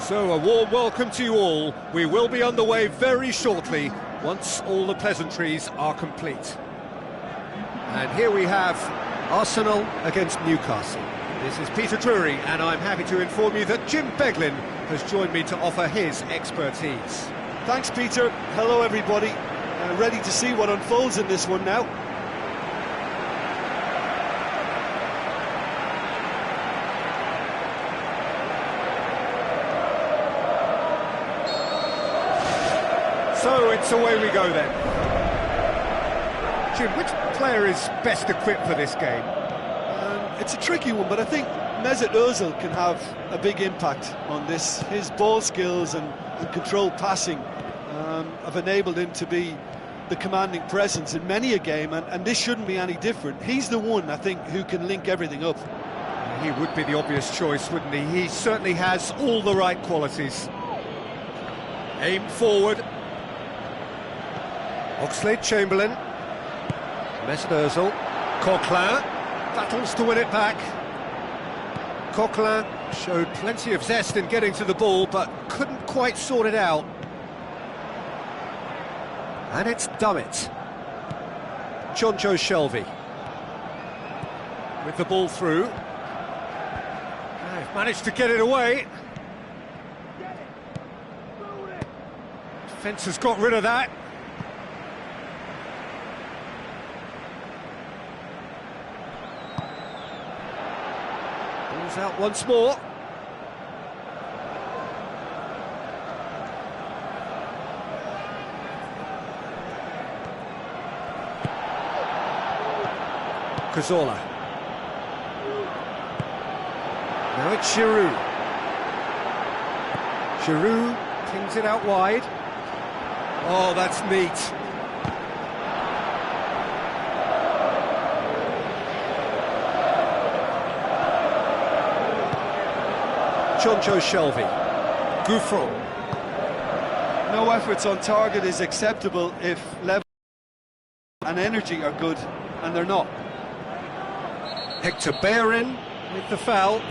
So, a warm welcome to you all. We will be underway very shortly, once all the pleasantries are complete. And here we have Arsenal against Newcastle. This is Peter Drury, and I'm happy to inform you that Jim Beglin has joined me to offer his expertise. Thanks, Peter. Hello, everybody. Ready to see what unfolds in this one now. So it's away we go then. Jim, which player is best equipped for this game? It's a tricky one, but I think Mesut Ozil can have a big impact on this. His ball skills and controlled passing have enabled him to be the commanding presence in many a game, and this shouldn't be any different. He's the one, I think, who can link everything up. He would be the obvious choice, wouldn't he? He certainly has all the right qualities. Aim forward. Oxlade-Chamberlain, Mesut Ozil, Coquelin, battles to win it back. Coquelin showed plenty of zest in getting to the ball, but couldn't quite sort it out. And it's Dummett. Jonjo Shelvey. With the ball through. They've managed to get it away. Defence has got rid of that. Ball's out once more. Cazorla. Now it's Giroud. Giroud pings it out wide. Oh, that's neat. Jonjo Shelvey. Gouffron. No efforts on target is acceptable if level and energy are good, and they're not. Hector Bellerin with the foul.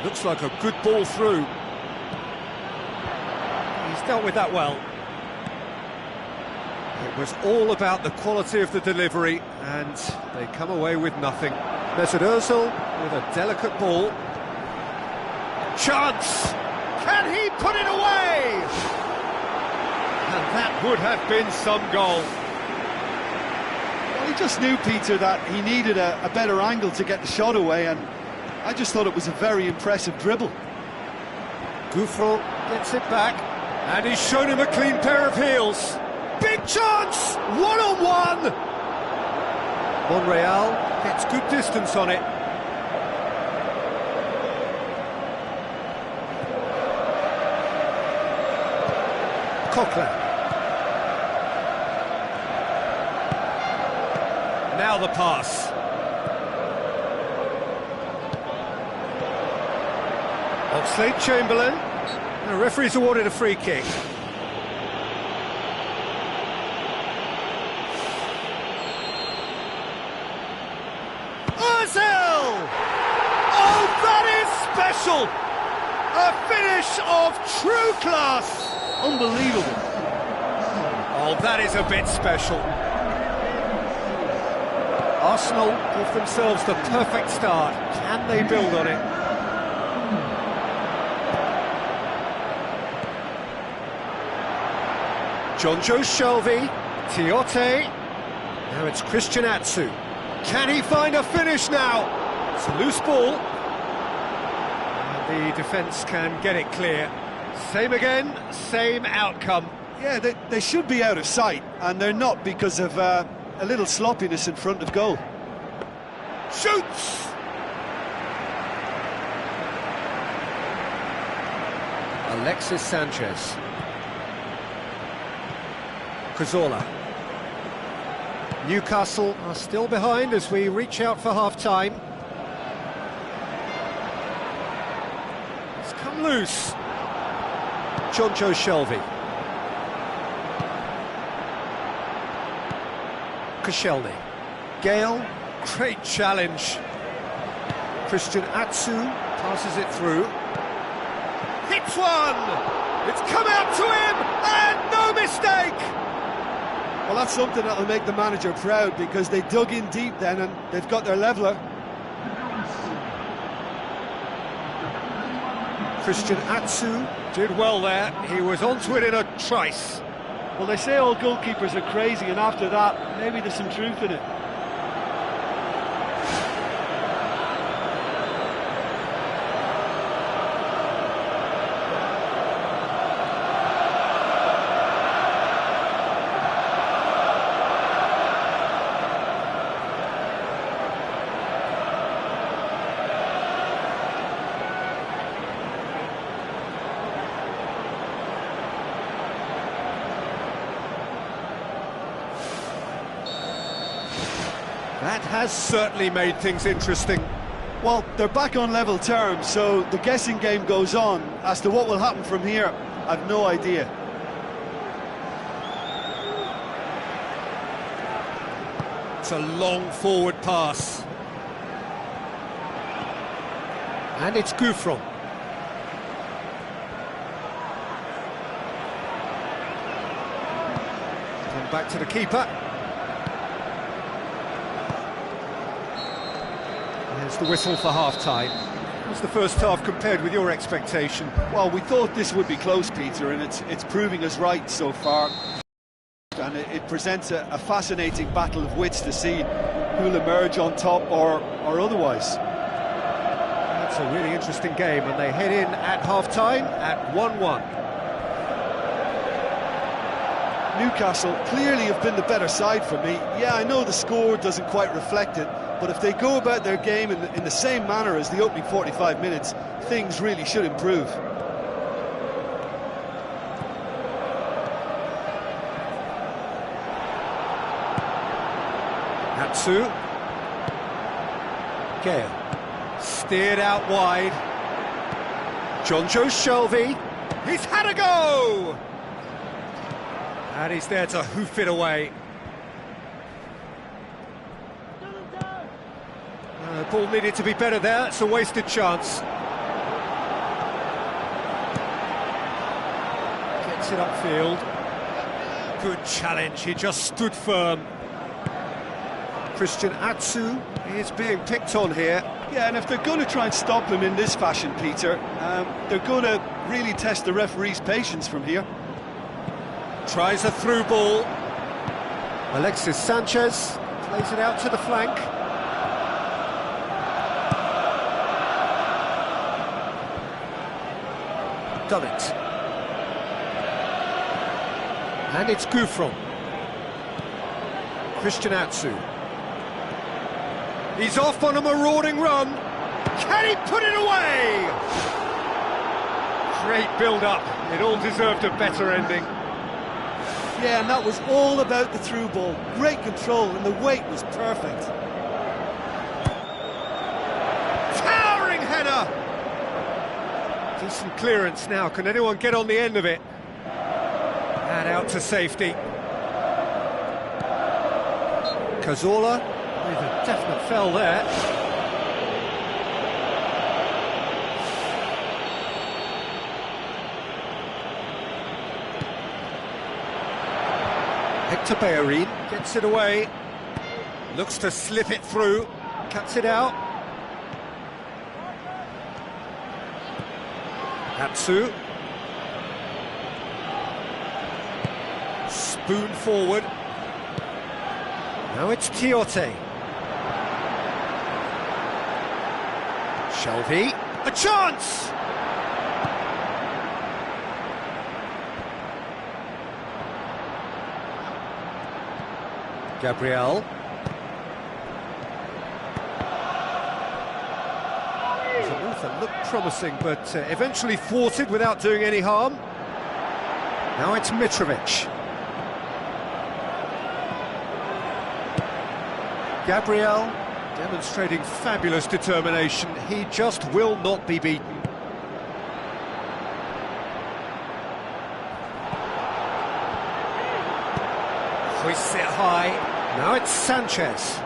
Looks like a good ball through. He's dealt with that well. It was all about the quality of the delivery, and they come away with nothing. Mesut Ozil with a delicate ball. Chance! Can he put it away? And that would have been some goal. Well, he just knew, Peter, that he needed a better angle to get the shot away, and I just thought it was a very impressive dribble. Gouffron gets it back, and he's shown him a clean pair of heels. Big chance! One-on-one! Monreal gets good distance on it. Coquelin. Now the pass. Oxlade-Chamberlain. The referee's awarded a free kick. Ozil! Oh, that is special! A finish of true class! Unbelievable. Oh, that is a bit special. Arsenal give themselves the perfect start. Can they build on it? Jonjo Shelvey, Tiote. Now it's Christian Atsu. Can he find a finish now? It's a loose ball. And the defence can get it clear. Same again, same outcome. Yeah, they should be out of sight, and they're not because of a little sloppiness in front of goal. Shoots! Alexis Sanchez. Cazorla. Newcastle are still behind as we reach out for half-time. It's come loose. Jonjo Shelvey. Koscielny. Gale, great challenge. Christian Atsu passes it through. hits one! It's come out to him, and no mistake! Well, that's something that'll make the manager proud, because they dug in deep then and they've got their leveller. Christian Atsu did well there. He was onto it in a trice. Well, they say all goalkeepers are crazy, and after that, maybe there's some truth in it. That has certainly made things interesting. Well, they're back on level terms, so the guessing game goes on. As to what will happen from here, I've no idea. It's a long forward pass. And it's Gouffron. And back to the keeper. There's the whistle for half-time. How's the first half compared with your expectation? Well, we thought this would be close, Peter, and it's proving us right so far. And it presents a fascinating battle of wits to see who'll emerge on top or otherwise. That's a really interesting game, and they head in at half-time at 1-1. Newcastle clearly have been the better side for me. Yeah, I know the score doesn't quite reflect it, but if they go about their game in the same manner as the opening 45 minutes, things really should improve. Atsu. Gale. Steered out wide. Jonjo Shelvey. He's had a go! And he's there to hoof it away. The ball needed to be better there. It's a wasted chance. Gets it upfield. Good challenge. He just stood firm. Christian Atsu is being picked on here. Yeah, and if they're going to try and stop him in this fashion, Peter, they're going to really test the referee's patience from here. Tries a through ball. Alexis Sanchez plays it out to the flank. Done it. And it's Gouffron. Christian Atsu. He's off on a marauding run. Can he put it away? Great build-up. It all deserved a better ending. Yeah, and that was all about the through ball. Great control, and the weight was perfect. Towering header! Decent clearance now. Can anyone get on the end of it? And out to safety. Cazorla with a definite fell there. Hector Bellerin gets it away, looks to slip it through, cuts it out. Atsu. Spoon forward. Now it's Tiote. Shelvey, a chance! Gabriel. That looked promising, but eventually thwarted without doing any harm. Now it's Mitrovic. Gabriel demonstrating fabulous determination. He just will not be beaten. Hoists it high. Now it's Sanchez.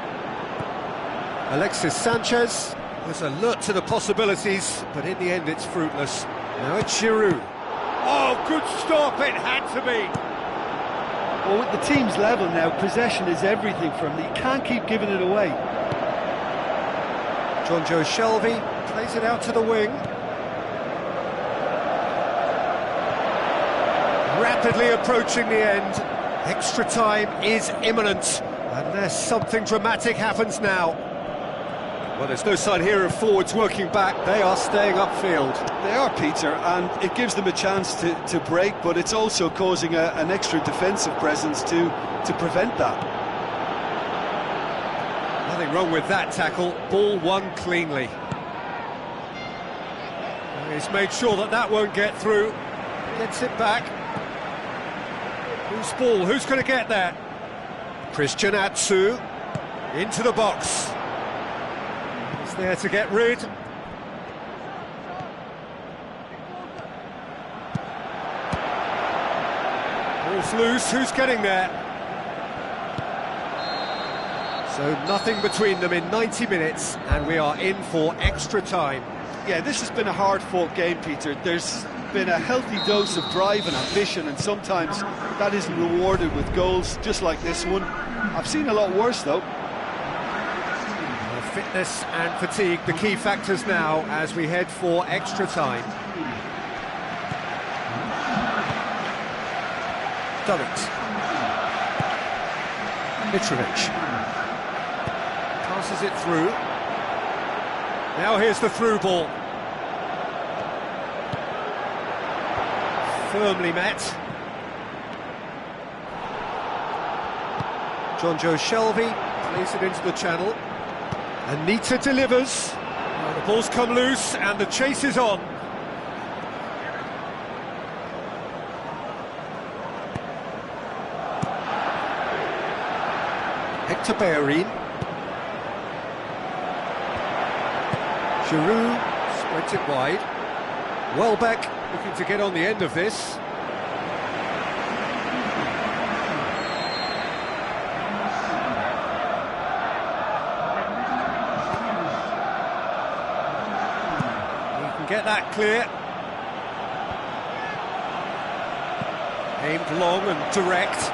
Alexis Sanchez was alert to the possibilities, but in the end it's fruitless. Now it's Giroud. Oh, good stop, it had to be. Well, with the team's level now, possession is everything for him. He can't keep giving it away. Jonjo Shelvey plays it out to the wing. Rapidly approaching the end. Extra time is imminent, unless something dramatic happens now. Well, there's no sign here of forwards working back. They are staying upfield. They are, Peter, and it gives them a chance to break, but it's also causing an extra defensive presence to prevent that. Nothing wrong with that tackle. Ball won cleanly. He's made sure that that won't get through. Gets it back. Who's ball? Who's going to get there? Christian Atsu into the box. He's there to get rid. Ball's loose. Who's getting there? So nothing between them in 90 minutes, and we are in for extra time. Yeah, this has been a hard-fought game, Peter. There's been a healthy dose of drive and ambition, and sometimes that isn't rewarded with goals, just like this one. I've seen a lot worse, though. Fitness and fatigue, the key factors now as we head for extra time. Dullet. Mitrovic. Passes it through. Now here's the through ball. Firmly met. Jonjo Shelvey plays it into the channel. Anita delivers. Now the ball's come loose and the chase is on. Hector Bellerin. Giroud spreads it wide. Welbeck looking to get on the end of this. He can get that clear. Aimed long and direct.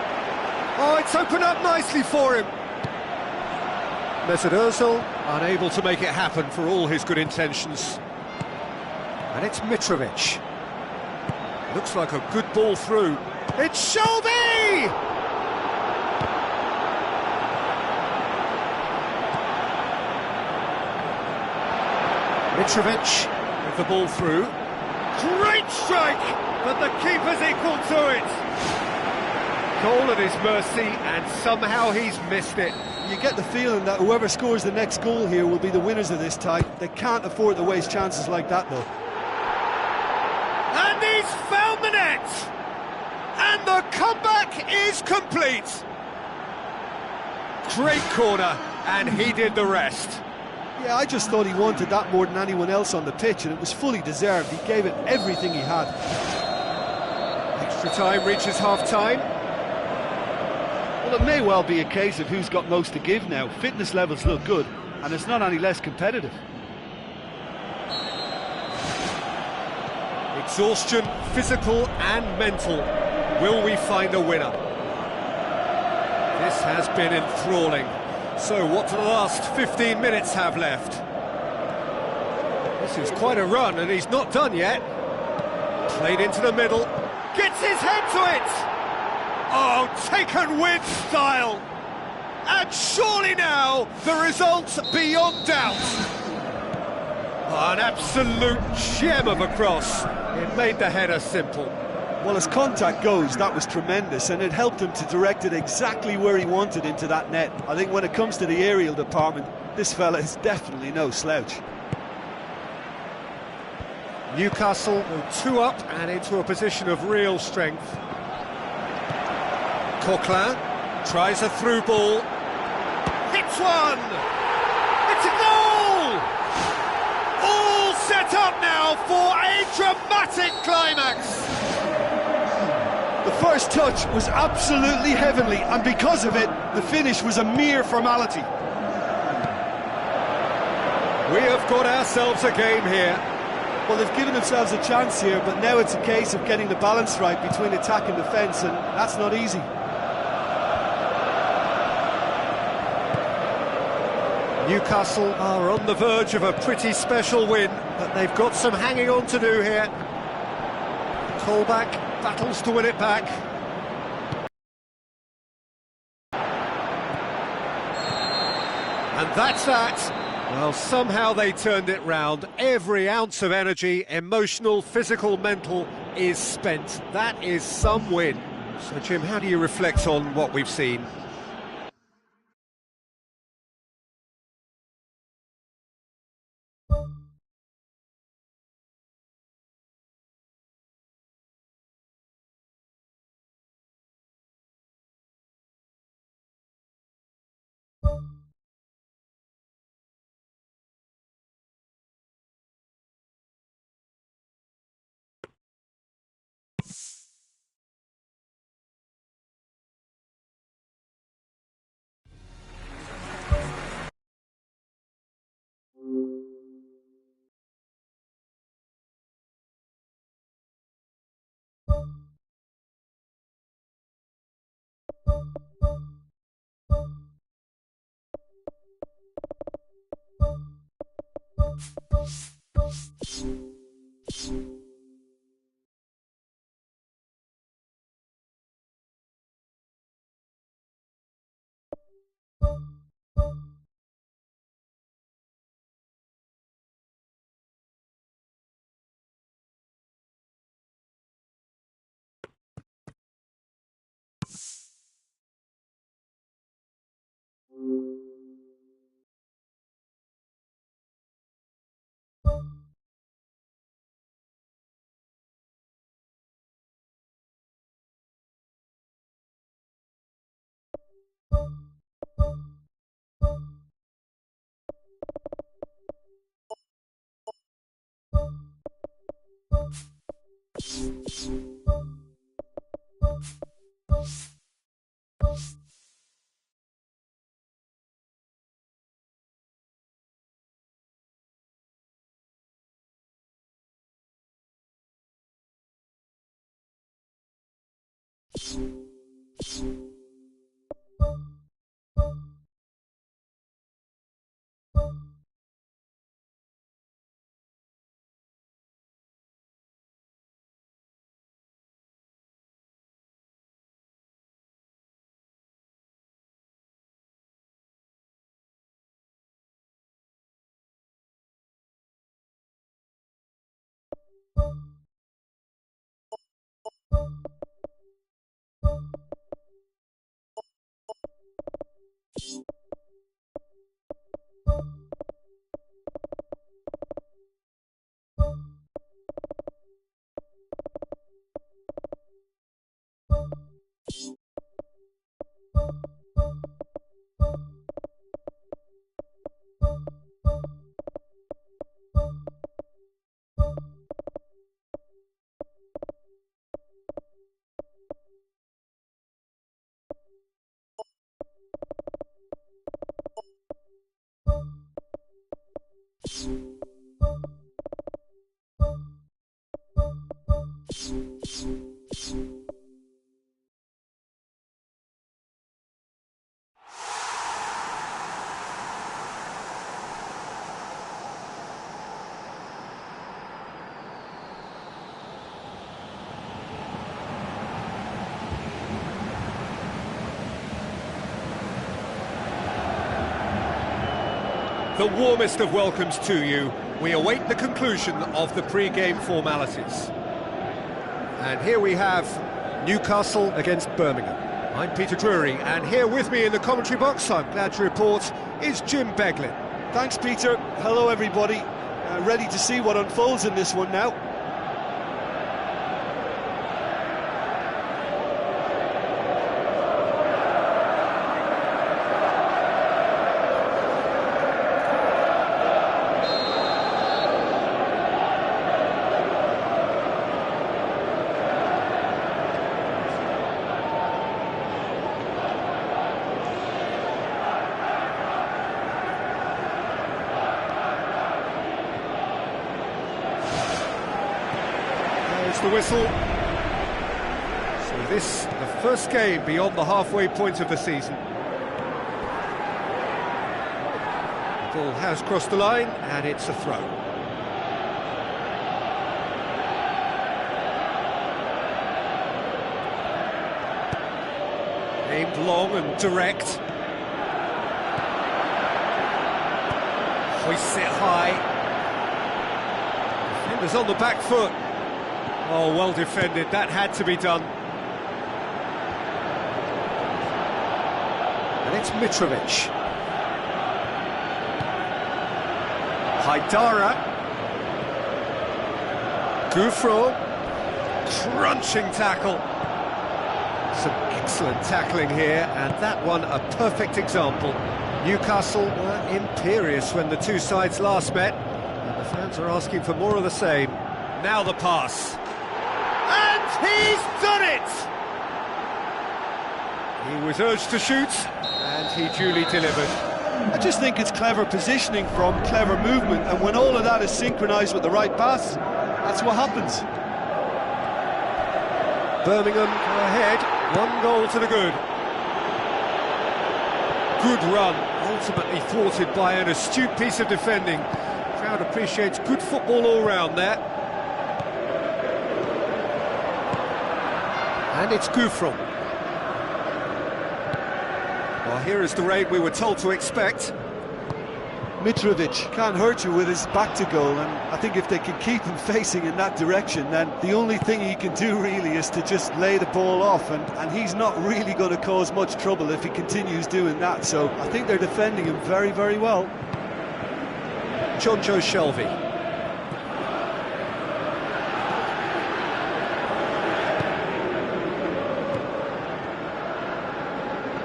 Oh, it's opened up nicely for him. Mesut Ozil unable to make it happen for all his good intentions. And it's Mitrovic. Looks like a good ball through. It's Shelvey! Mitrovic with the ball through. Great strike! But the keeper's equal to it. Goal at his mercy, and somehow he's missed it. You get the feeling that whoever scores the next goal here will be the winners of this tie. They can't afford to waste chances like that, though. And he's found the net! And the comeback is complete! Great corner, and he did the rest. Yeah, I just thought he wanted that more than anyone else on the pitch, and it was fully deserved. He gave it everything he had. Extra time reaches half-time. Well, it may well be a case of who's got most to give now. Fitness levels look good, and it's not any less competitive. Exhaustion, physical and mental. Will we find a winner? This has been enthralling. So what do the last 15 minutes have left? This is quite a run, and he's not done yet. Played into the middle. Gets his head to it! Oh, taken with style! And surely now, the result's beyond doubt. Oh, an absolute gem of a cross. It made the header simple. Well, as contact goes, that was tremendous, and it helped him to direct it exactly where he wanted into that net. I think when it comes to the aerial department, this fella is definitely no slouch. Newcastle go 2 up and into a position of real strength. Coquelin tries a through ball. Hits one! It's a goal! All set up now for a dramatic climax! The first touch was absolutely heavenly, and because of it, the finish was a mere formality. We have got ourselves a game here. Well, they've given themselves a chance here, but now it's a case of getting the balance right between attack and defence, and that's not easy. Newcastle are on the verge of a pretty special win, but they've got some hanging on to do here. Colback battles to win it back. And that's that. Well, somehow they turned it round. Every ounce of energy, emotional, physical, mental, is spent. That is some win. So, Jim, how do you reflect on what we've seen? The warmest of welcomes to you. We await the conclusion of the pre-game formalities. And here we have Newcastle against Birmingham. I'm Peter Drury, and here with me in the commentary box, I'm glad to report, is Jim Beglin. Thanks, Peter. Hello, everybody. Ready to see what unfolds in this one now. the whistle. So this, the first game beyond the halfway point of the season. The ball has crossed the line, and it's a throw. Aimed long and direct. Hoists it high. Defenders on the back foot. Oh, well defended, that had to be done. And it's Mitrovic. Haidara. Gouffro. Crunching tackle. Some excellent tackling here, and that one a perfect example. Newcastle were imperious when the two sides last met, and the fans are asking for more of the same. Now the pass. And he's done it! He was urged to shoot, and he duly delivered. I just think it's clever positioning from clever movement, and when all of that is synchronised with the right pass, that's what happens. Birmingham go ahead, 1 goal to the good. Good run, ultimately thwarted by an astute piece of defending. Crowd appreciates good football all round there. And it's Gouffro. Well, here is the raid we were told to expect. Mitrovic can't hurt you with his back to goal, and I think if they can keep him facing in that direction, then the only thing he can do really is to just lay the ball off, and he's not really going to cause much trouble if he continues doing that, so I think they're defending him very, very well. Jonjo Shelvey.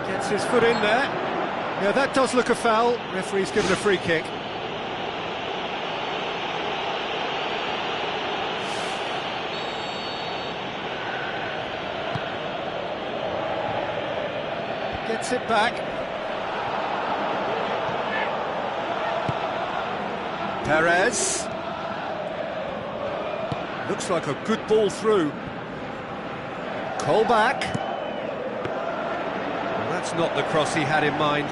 Gets his foot in there. Yeah, that does look a foul. Referee's given a free kick. Gets it back. Perez. Looks like a good ball through. Colback. Well, that's not the cross he had in mind.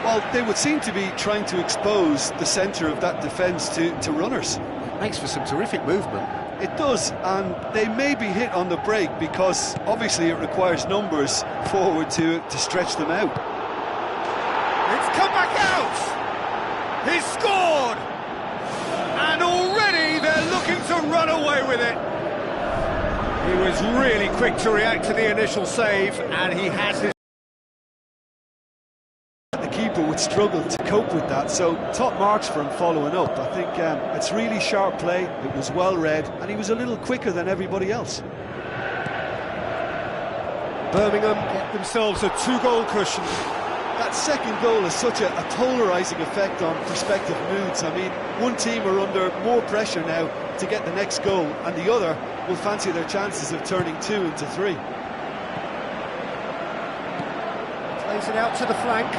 Well, they would seem to be trying to expose the centre of that defence to runners. It makes for some terrific movement. It does, and they may be hit on the break because obviously it requires numbers forward to stretch them out. It's come back out! He's scored! And already they're looking to run away with it. He was really quick to react to the initial save, and he has his... Keeper would struggle to cope with that, so top marks for him following up. I think it's really sharp play, it was well read, and he was a little quicker than everybody else. Birmingham get themselves a 2-goal cushion. That second goal has such a polarising effect on prospective moods. I mean, one team are under more pressure now to get the next goal, and the other will fancy their chances of turning 2 into 3. Plays it out to the flank.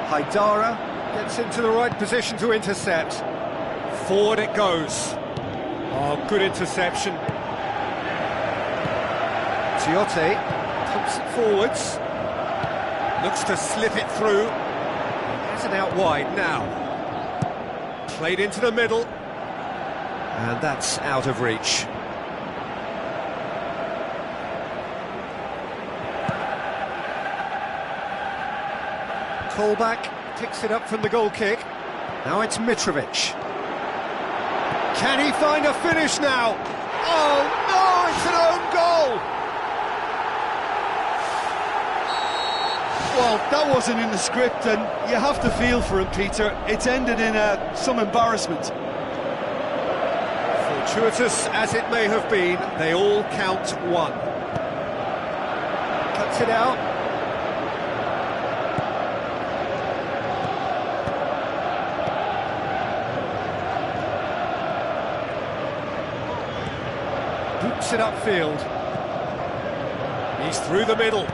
Haidara gets into the right position to intercept. Forward it goes. Oh, good interception. Tiote pumps it forwards. Looks to slip it through. Has it out wide now. Played into the middle. And that's out of reach. Colback picks it up from the goal kick. Now it's Mitrovic. Can he find a finish now? Oh no, it's an own goal! Well, that wasn't in the script, and you have to feel for him, Peter. It's ended in some embarrassment. Fortuitous as it may have been, they all count 1. Cuts it out. Boots it upfield. He's through the middle.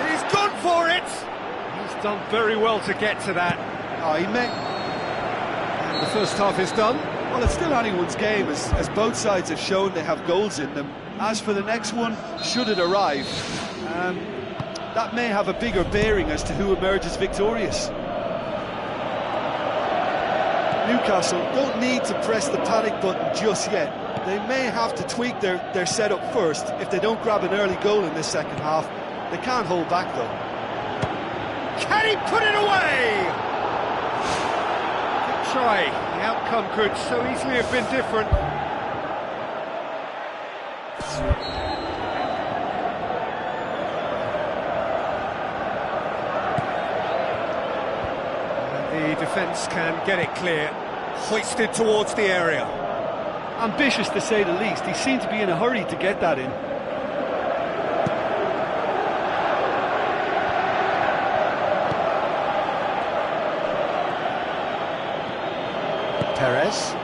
He's gone for it! He's done very well to get to that. Oh, he may... And the first half is done. Well, it's still anyone's game, as both sides have shown they have goals in them. As for the next one, should it arrive, that may have a bigger bearing as to who emerges victorious. Newcastle don't need to press the panic button just yet. They may have to tweak their setup first. If they don't grab an early goal in this second half, they can't hold back though. Can he put it away? Good try. The outcome could so easily have been different. The defence can get it clear, hoisted towards the area. Ambitious to say the least. He seemed to be in a hurry to get that in. Perez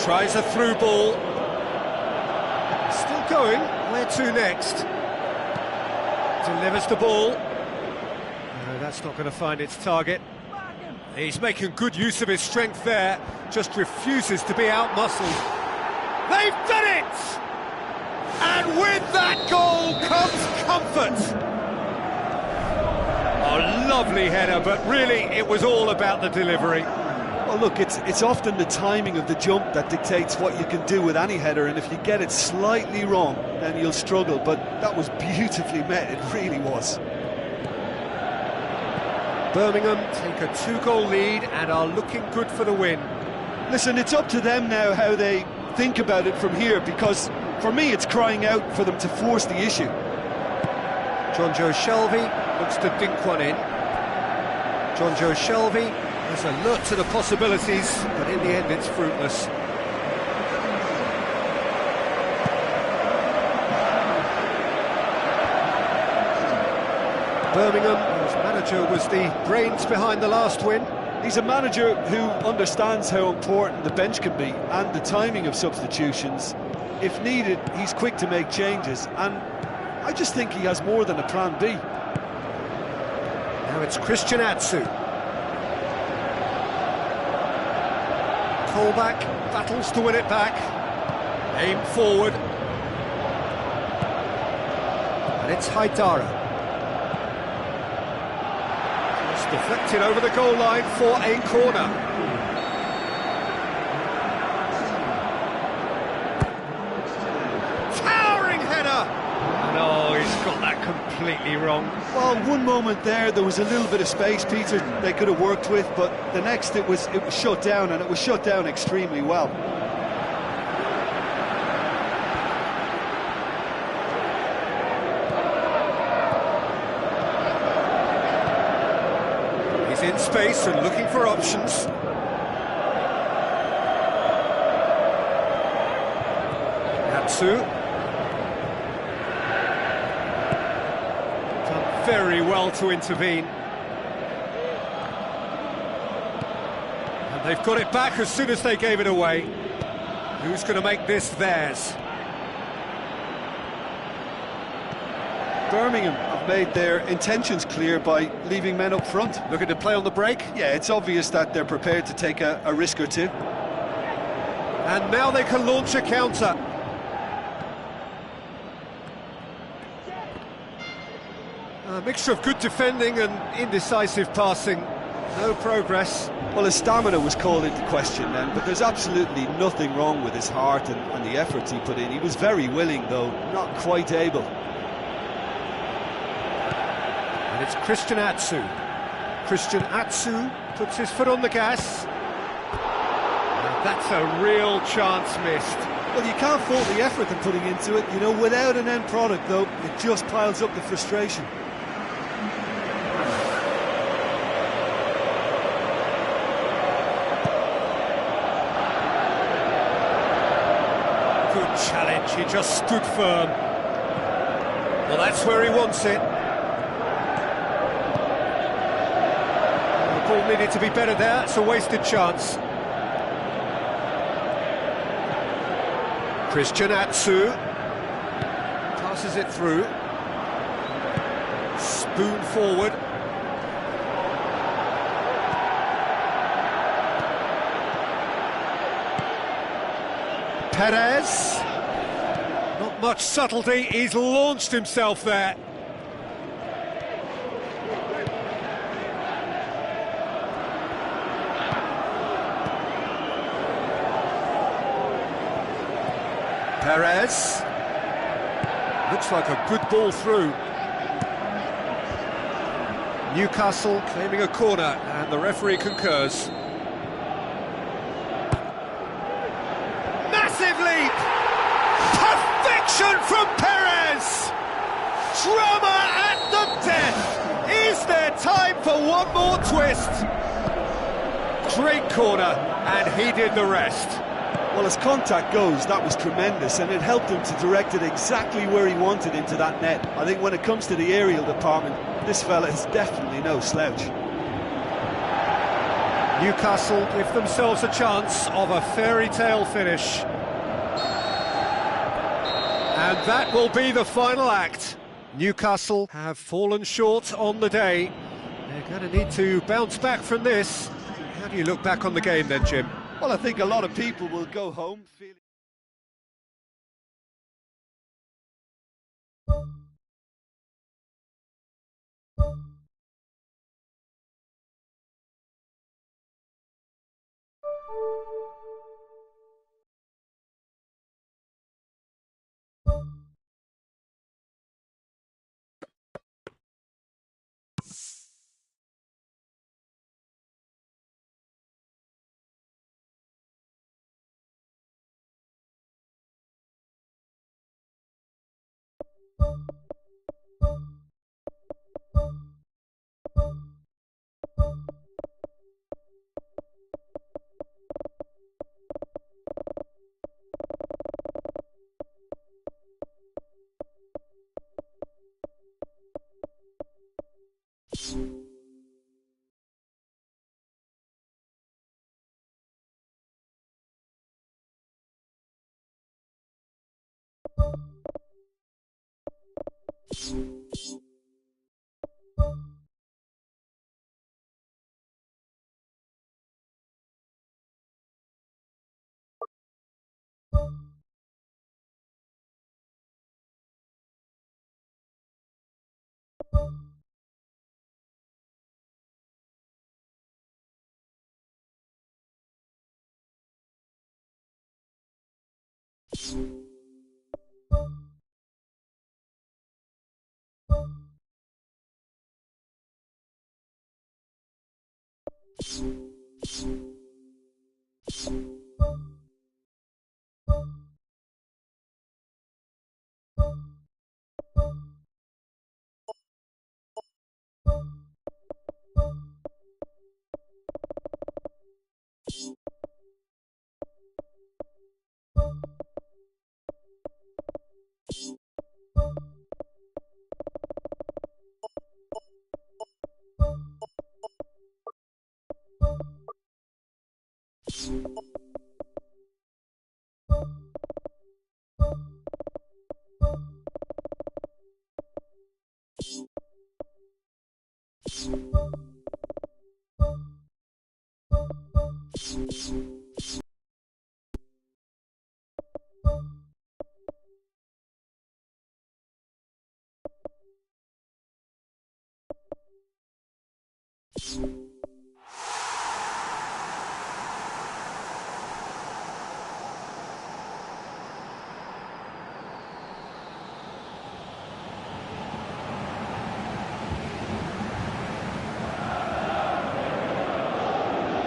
tries a through ball. Still going. Where to next? Delivers the ball. No, that's not going to find its target. He's making good use of his strength there, just refuses to be out-muscled. They've done it! And with that goal comes comfort. A lovely header, but really it was all about the delivery. Well, look, it's often the timing of the jump that dictates what you can do with any header, and if you get it slightly wrong, then you'll struggle, but that was beautifully met, it really was. Birmingham take a 2-goal lead and are looking good for the win. Listen, it's up to them now how they think about it from here, because for me it's crying out for them to force the issue. Jonjo Shelvey looks to dink one in. Jonjo Shelvey is alert to the possibilities, but in the end it's fruitless. Birmingham, whose manager was the brains behind the last win. He's a manager who understands how important the bench can be and the timing of substitutions. If needed, he's quick to make changes, and I just think he has more than a plan B. Now it's Christian Atsu. Colback battles to win it back. Aim forward. And it's Haidara. Deflected over the goal line for a corner. Towering header! No, he's got that completely wrong. Well, one moment there was a little bit of space, Peter, they could have worked with, but the next it was shut down, and it was shut down extremely well. In space and looking for options. Atsu. Done very well to intervene. And they've got it back as soon as they gave it away. Who's going to make this theirs? Birmingham have made their intentions clear by leaving men up front. Looking to play on the break? Yeah, it's obvious that they're prepared to take a risk or two. And now they can launch a counter. A mixture of good defending and indecisive passing. No progress. Well, his stamina was called into question then, but there's absolutely nothing wrong with his heart and the efforts he put in. He was very willing, though, not quite able. And it's Christian Atsu. Christian Atsu puts his foot on the gas. And that's a real chance missed. Well, you can't fault the effort they're putting into it. You know, without an end product, though, it just piles up the frustration. Good challenge, he just stood firm. Well, that's where he wants it. The ball needed to be better there, it's a wasted chance. Christian Atsu passes it through. Spoon forward. Perez. Not much subtlety, he's launched himself there. Perez. Looks like a good ball through. Newcastle claiming a corner, and the referee concurs. Massive leap! Perfection from Perez! Drama at the death! Is there time for one more twist? Great corner, and he did the rest. Well, as contact goes, that was tremendous, and it helped him to direct it exactly where he wanted into that net. I think when it comes to the aerial department, this fella is definitely no slouch. Newcastle give themselves a chance of a fairy tale finish. And that will be the final act. Newcastle have fallen short on the day. They're going to need to bounce back from this. How do you look back on the game then, Jim? Well, I think a lot of people will go home feeling...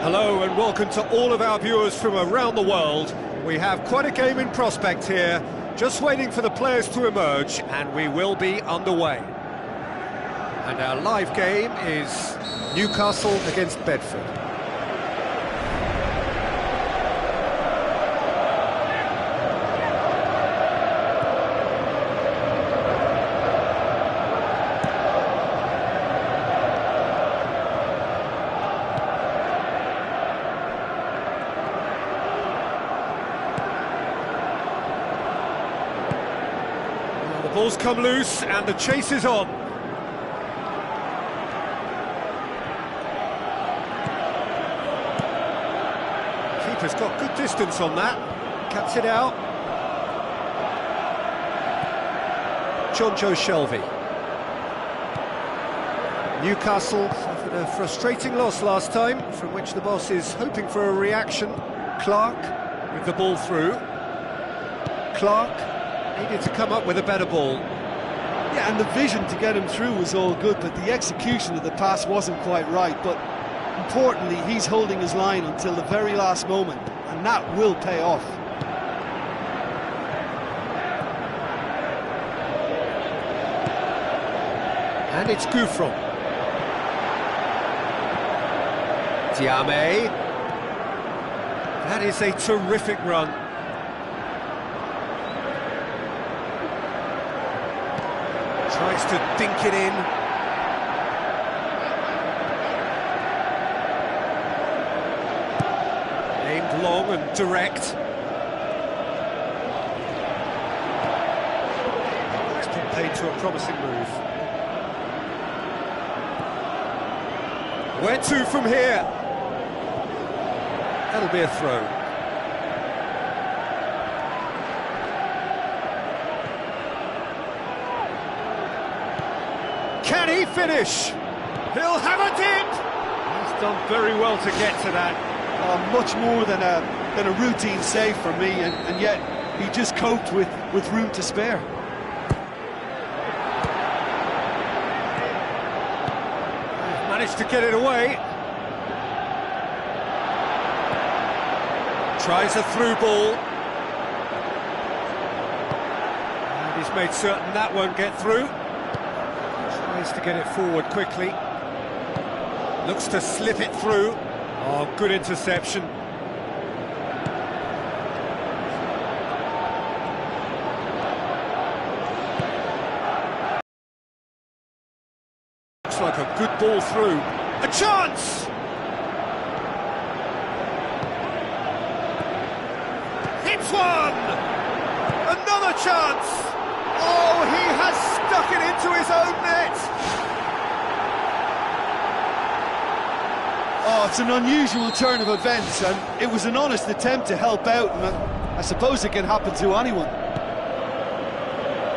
Hello and welcome to all of our viewers from around the world. We have quite a game in prospect here, just waiting for the players to emerge, and we will be underway. And our live game is Newcastle against Bedford. Ball's come loose and the chase is on. Keeper's got good distance on that. Cuts it out. Jonjo Shelvey. Newcastle suffered a frustrating loss last time, from which the boss is hoping for a reaction. Clark with the ball through. Clark needed to come up with a better ball. Yeah, and the vision to get him through was all good, but the execution of the pass wasn't quite right. But importantly, he's holding his line until the very last moment, and that will pay off. And it's Gouffron. Diame. That is a terrific run. Tries to dink it in. Aimed long and direct. It's been played to a promising move. Where to from here? That'll be a throw. Can he finish? He'll have it in! He's done very well to get to that. Much more than a routine save for me, and yet he just coped with room to spare. Managed to get it away. Tries a through ball. And he's made certain that won't get through. Tries to get it forward quickly. Looks to slip it through. Oh, good interception. Looks like a good ball through. A chance! Hits one! Another chance! Oh, he has stuck it into his own net! Oh, it's an unusual turn of events, and it was an honest attempt to help out, and I suppose it can happen to anyone.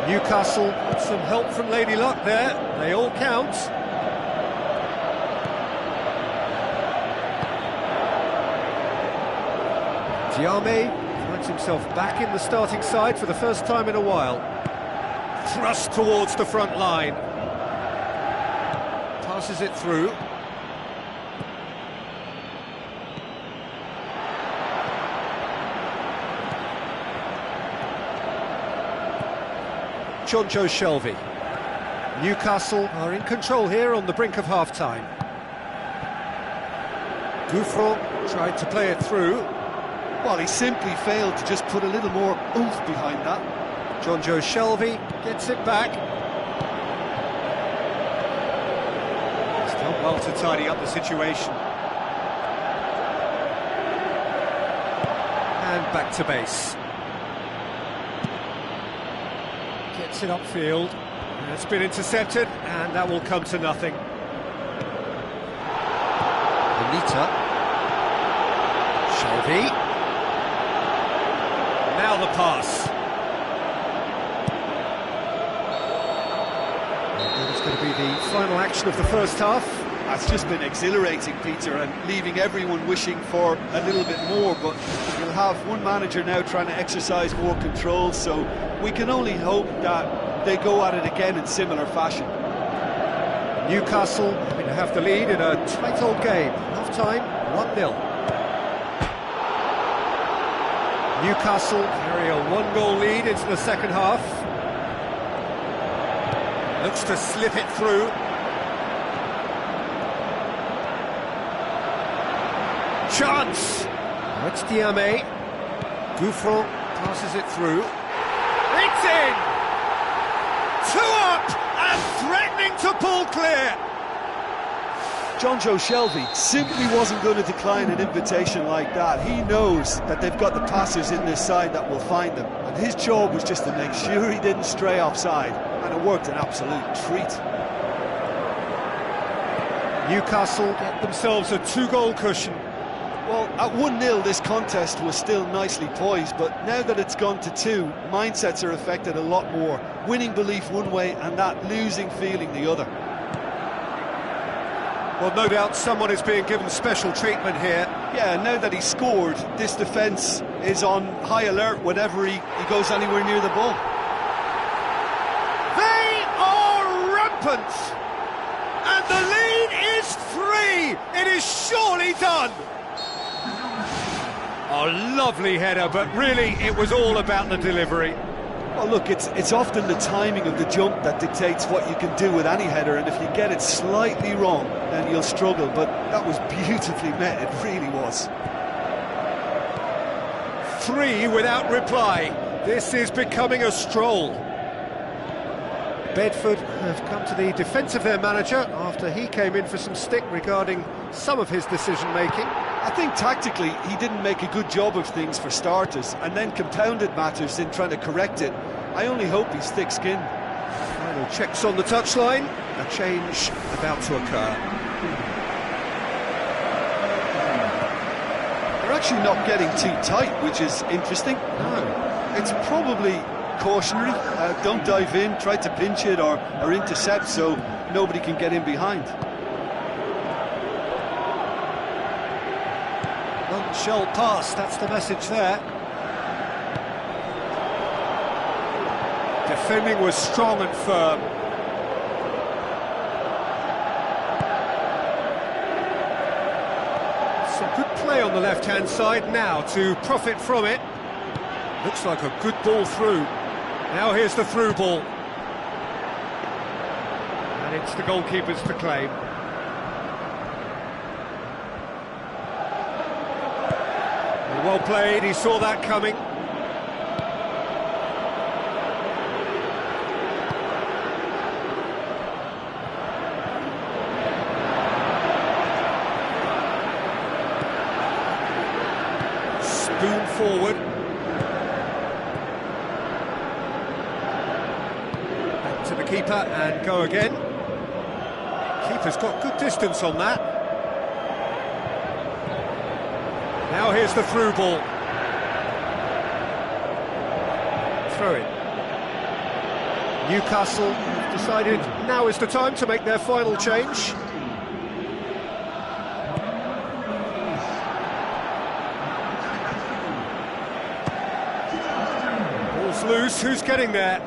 Newcastle got some help from Lady Luck there. They all count. Diame finds himself back in the starting side for the first time in a while. Thrust towards the front line. Passes it through. Jonjo Shelvey. Newcastle are in control here on the brink of half-time. Gouffron tried to play it through. Well, he simply failed to just put a little more oomph behind that. Jonjo Shelvey gets it back. He's done well to tidy up the situation. And back to base. Gets it upfield. It's been intercepted, and that will come to nothing. Anita. Shelvey. Now the pass. It's going to be the final action of the first half. That's just been exhilarating, Peter, and leaving everyone wishing for a little bit more, but you'll have one manager now trying to exercise more control, so we can only hope that they go at it again in similar fashion. Newcastle going to have the lead in a tight old game. Half-time, 1-0. Newcastle carry a one-goal lead into the second half. Looks to slip it through. Chance! Now it's Diame. Gouffron passes it through. It's in! 2 up and threatening to pull clear! Jonjo Shelvey simply wasn't going to decline an invitation like that. He knows that they've got the passers in this side that will find them, and his job was just to make sure he didn't stray offside, and it worked an absolute treat. Newcastle get themselves a 2-goal cushion. Well, at 1-0 this contest was still nicely poised, but now that it's gone to 2, mindsets are affected a lot more. Winning belief one way and that losing feeling the other. Well, no doubt someone is being given special treatment here. Yeah, now that he's scored, this defence is on high alert whenever he goes anywhere near the ball. They are rampant! And the lead is 3! It is surely done! Oh, lovely header, but really it was all about the delivery. Well, look, it's often the timing of the jump that dictates what you can do with any header, and if you get it slightly wrong, then you'll struggle, but that was beautifully met, it really was. 3 without reply. This is becoming a stroll. Bedford have come to the defence of their manager after he came in for some stick regarding some of his decision-making. I think tactically he didn't make a good job of things for starters, and then compounded matters in trying to correct it. I only hope he's thick-skinned. Final checks on the touchline. A change about to occur. They're actually not getting too tight, which is interesting. No. It's probably cautionary. Don't dive in, try to pinch it or intercept so nobody can get in behind. None shall pass, that's the message there. Defending was strong and firm. Some good play on the left-hand side now to profit from it. Looks like a good ball through. Now here's the through ball. And it's the goalkeeper's to claim. Well played, he saw that coming. Spoon forward. Back to the keeper and go again. Keeper's got good distance on that. Now here's the through ball. Throw it. Newcastle have decided now is the time to make their final change. Ball's loose, who's getting there?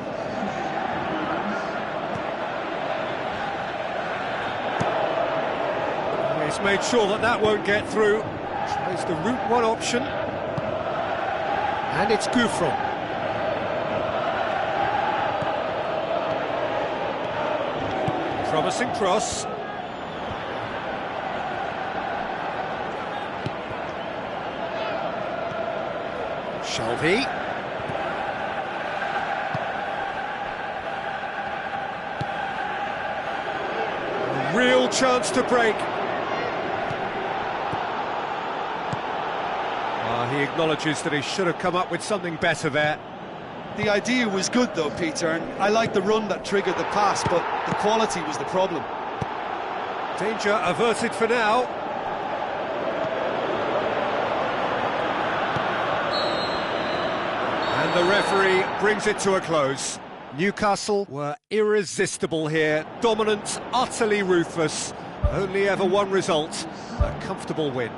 He's made sure that that won't get through. Tries the route one option, and it's Gouffron. Promising cross. Shelby. A real chance to break. He acknowledges that he should have come up with something better there. The idea was good though, Peter, and I like the run that triggered the pass, but the quality was the problem. Danger averted for now. And the referee brings it to a close. Newcastle were irresistible here, dominant, utterly ruthless. Only ever one result, a comfortable win.